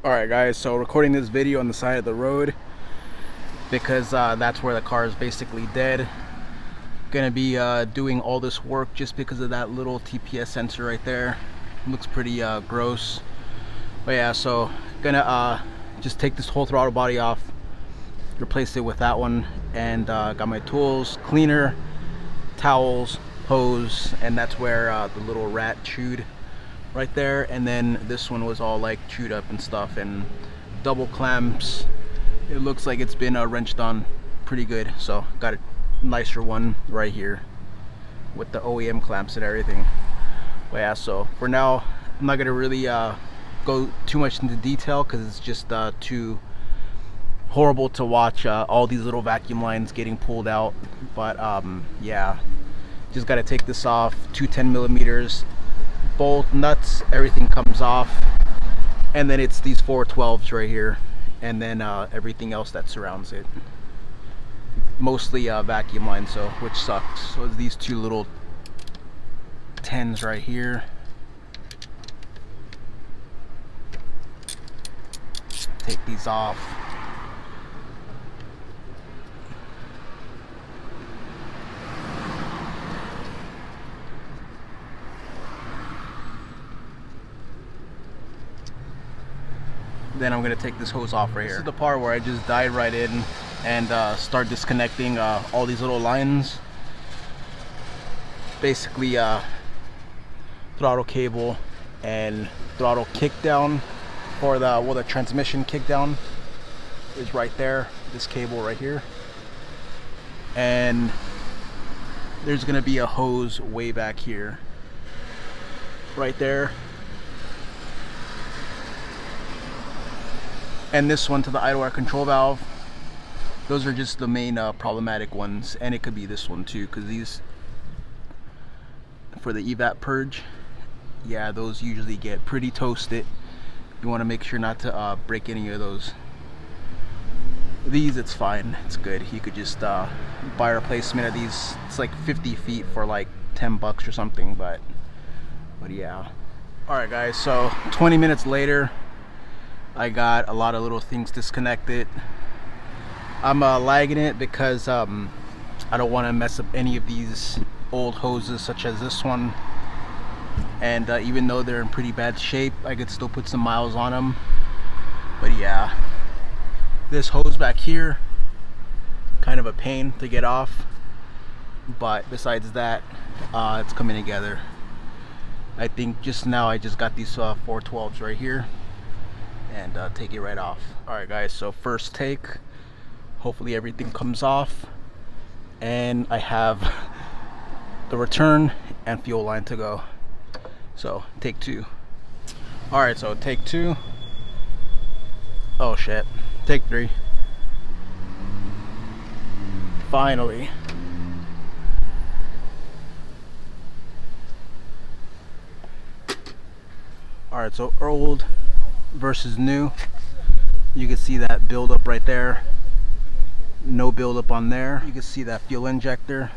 Alright guys, so recording this video on the side of the road because that's where the car is basically dead. Gonna be doing all this work just because of that little TPS sensor right there. Looks pretty gross. But yeah, so gonna just take this whole throttle body off, replace it with that one, and got my tools, cleaner, towels, hose, and that's where the little rat chewed right there. And then this one was all like chewed up and stuff, and double clamps. It looks like it's been wrenched on pretty good, so got a nicer one right here with the OEM clamps and everything. But yeah, so for now I'm not gonna really go too much into detail because it's just too horrible to watch all these little vacuum lines getting pulled out. But yeah, just got to take this off. 210mm bolt nuts, everything comes off, and then it's these 412s right here, and then everything else that surrounds it, mostly vacuum lines, so which sucks. So it's these two little 10s right here. Take these off. Then I'm gonna take this hose off right here. This is the part where I just dive right in and start disconnecting all these little lines. Basically throttle cable and throttle kickdown for the transmission kickdown is right there, this cable right here. And there's gonna be a hose way back here, right there. And this one to the idle air control valve. Those are just the main problematic ones, and it could be this one too, because these for the evap purge, yeah, those usually get pretty toasted. You want to make sure not to break any of those. These, it's fine, it's good. You could just buy a replacement of these. It's like 50 feet for like 10 bucks or something, but yeah. Alright guys, so 20 minutes later, I got a lot of little things disconnected. I'm lagging it because I don't want to mess up any of these old hoses, such as this one. And even though they're in pretty bad shape, I could still put some miles on them. But yeah, this hose back here, kind of a pain to get off. But besides that, it's coming together. I think just now I just got these 412s right here, and take it right off. Alright guys, so first take, hopefully everything comes off, and I have the return and fuel line to go. So take two. Alright, so take two. Oh shit, take three. Finally. Alright, so old versus new. You can see that buildup right there. No buildup on there. You can see that fuel injector.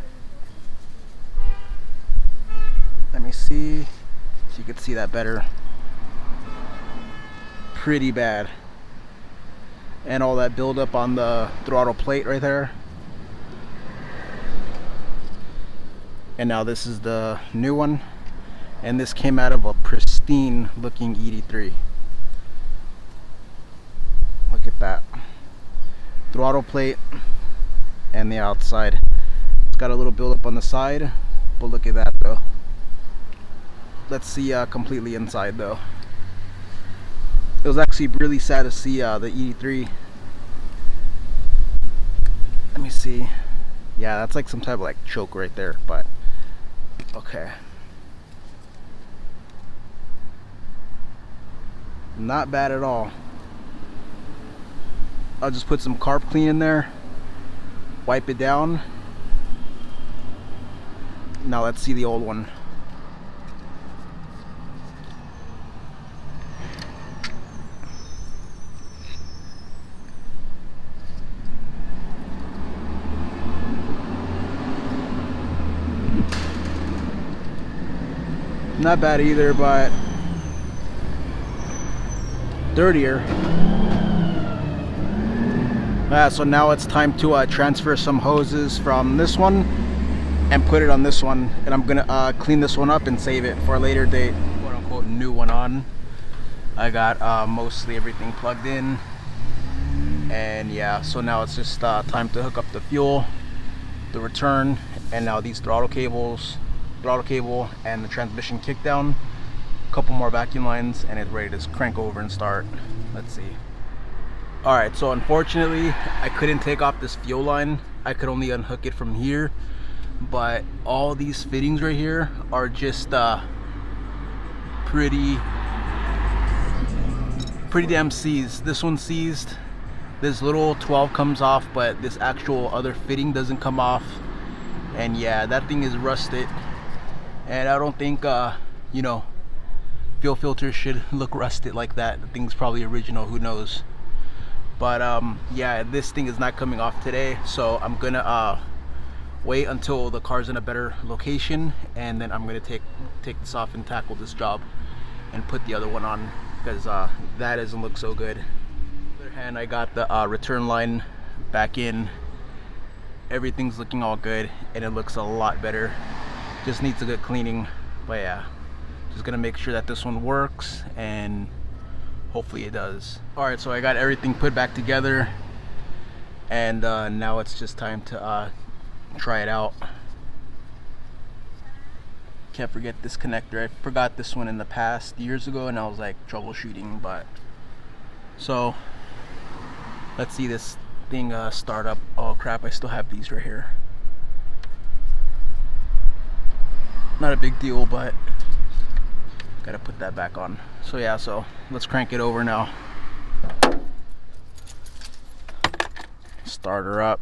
Let me see so you can see that better. Pretty bad. And all that buildup on the throttle plate right there. And now this is the new one, and this came out of a pristine looking ED3. Look at that throttle plate and the outside. It's got a little buildup on the side, but look at that though. Let's see completely inside though. It was actually really sad to see the ED3. Let me see. Yeah, that's like some type of like choke right there, but okay. Not bad at all. I'll just put some carb clean in there, wipe it down. Now let's see the old one. Not bad either, but dirtier. So now it's time to transfer some hoses from this one and put it on this one, and I'm gonna clean this one up and save it for a later date. Quote unquote new one on. I got mostly everything plugged in, and yeah, so now it's just time to hook up the fuel, the return, and now these throttle cable and the transmission kickdown, a couple more vacuum lines, and it's ready to crank over and start. Let's see. Alright, so unfortunately I couldn't take off this fuel line. I could only unhook it from here, but all these fittings right here are just pretty damn seized. This one's seized. This little 12 comes off, but this actual other fitting doesn't come off. And yeah, that thing is rusted, and I don't think you know, fuel filters should look rusted like that. The thing's probably original, who knows. But yeah, this thing is not coming off today, so I'm gonna wait until the car's in a better location, and then I'm gonna take this off and tackle this job and put the other one on, because that doesn't look so good. On the other hand, I got the return line back in. Everything's looking all good, and it looks a lot better. Just needs a good cleaning. But yeah, just gonna make sure that this one works, and hopefully it does. Alright, so I got everything put back together, and now it's just time to try it out. Can't forget this connector. I forgot this one in the past years ago, and I was like troubleshooting. But so let's see this thing start up. Oh crap, I still have these right here. Not a big deal, but gotta put that back on. So yeah, so let's crank it over now. Start her up.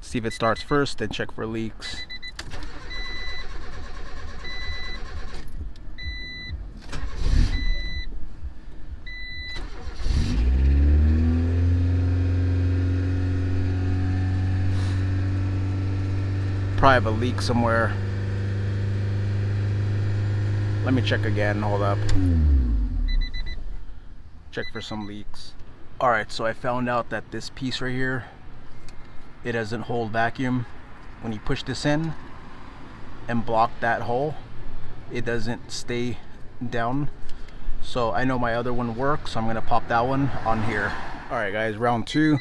See if it starts first, then check for leaks. Probably have a leak somewhere. Let me check again, hold up. Check for some leaks. Alright, so I found out that this piece right here, it doesn't hold vacuum. When you push this in and block that hole, it doesn't stay down. So I know my other one works, so I'm gonna pop that one on here. Alright guys, round two.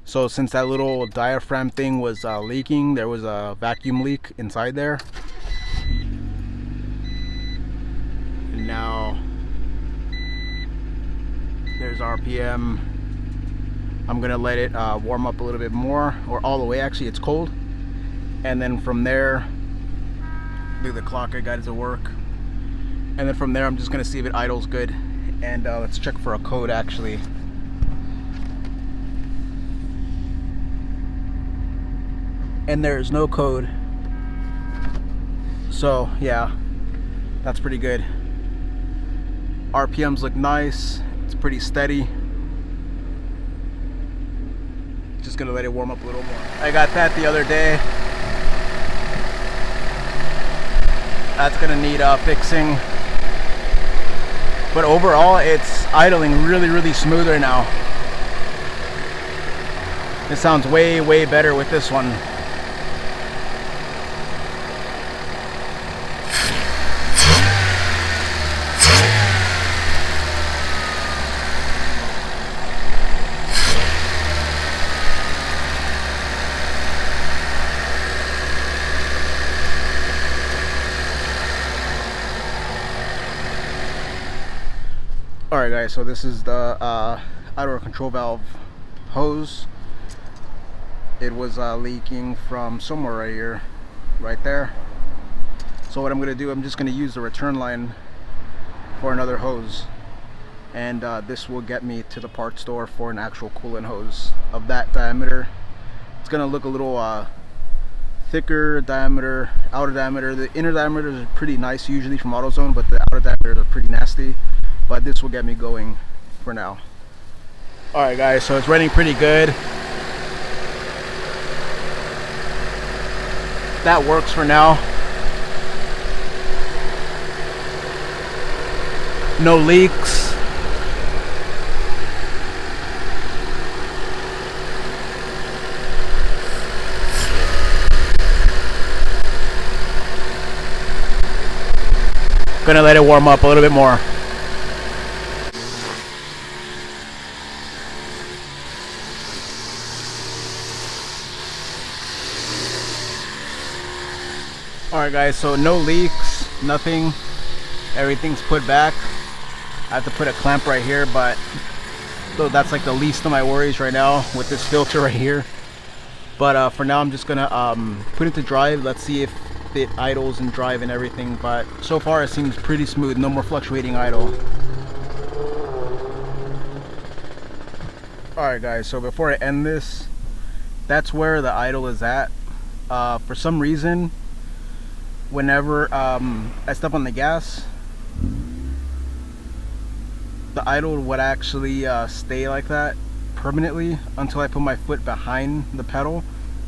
So since that little diaphragm thing was leaking, there was a vacuum leak inside there. And now there's RPM. I'm gonna let it warm up a little bit more, or all the way. Actually, it's cold. And then from there, look at the clock I got, is at work. And then from there, I'm just gonna see if it idles good. And let's check for a code actually. And there's no code. So yeah, that's pretty good. RPMs look nice. It's pretty steady. Just gonna let it warm up a little more. I got that the other day. That's gonna need fixing. But overall, it's idling really smooth right now. It sounds way better with this one. Alright guys, so this is the outer control valve hose. It was leaking from somewhere right here, right there. So what I'm going to do, I'm just going to use the return line for another hose. And this will get me to the parts store for an actual coolant hose of that diameter. It's going to look a little thicker diameter, outer diameter. The inner diameters are pretty nice usually from AutoZone, but the outer diameters are pretty nasty. But this will get me going for now. Alright guys, so it's running pretty good. That works for now. No leaks. Gonna let it warm up a little bit more. Alright guys, so no leaks, nothing, everything's put back. I have to put a clamp right here, but so that's like the least of my worries right now with this filter right here. But for now I'm just gonna put it to drive. Let's see if it idles and drive and everything, but so far it seems pretty smooth, no more fluctuating idle. Alright guys, so before I end this, that's where the idle is at. For some reason, whenever I step on the gas, the idle would actually stay like that permanently until I put my foot behind the pedal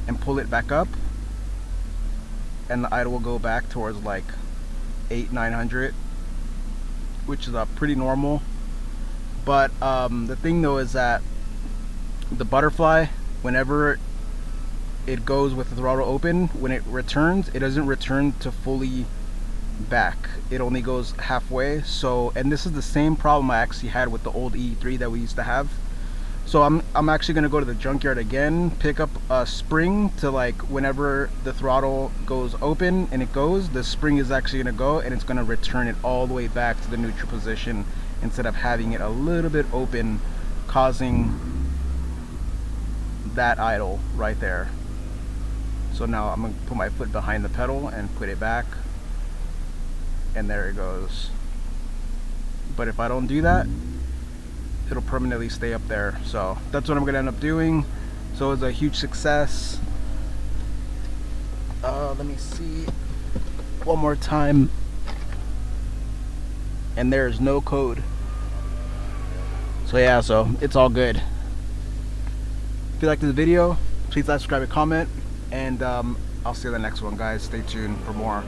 and pull it back up, and the idle will go back towards like 800-900, which is pretty normal. But the thing though is that the butterfly, whenever it goes with the throttle open, when it returns, it doesn't return to fully back, it only goes halfway. So, and this is the same problem I actually had with the old E3 that we used to have. So I'm actually gonna go to the junkyard again, pick up a spring to, like, whenever the throttle goes open and it goes, the spring is actually gonna go and it's gonna return it all the way back to the neutral position instead of having it a little bit open, causing that idle right there. So now I'm gonna put my foot behind the pedal and put it back, and there it goes. But if I don't do that, it'll permanently stay up there. So that's what I'm gonna end up doing. So it was a huge success. Let me see one more time, and there's no code. So yeah, so it's all good. If you like this video, please like, subscribe, and comment, and I'll see you in the next one, guys. Stay tuned for more.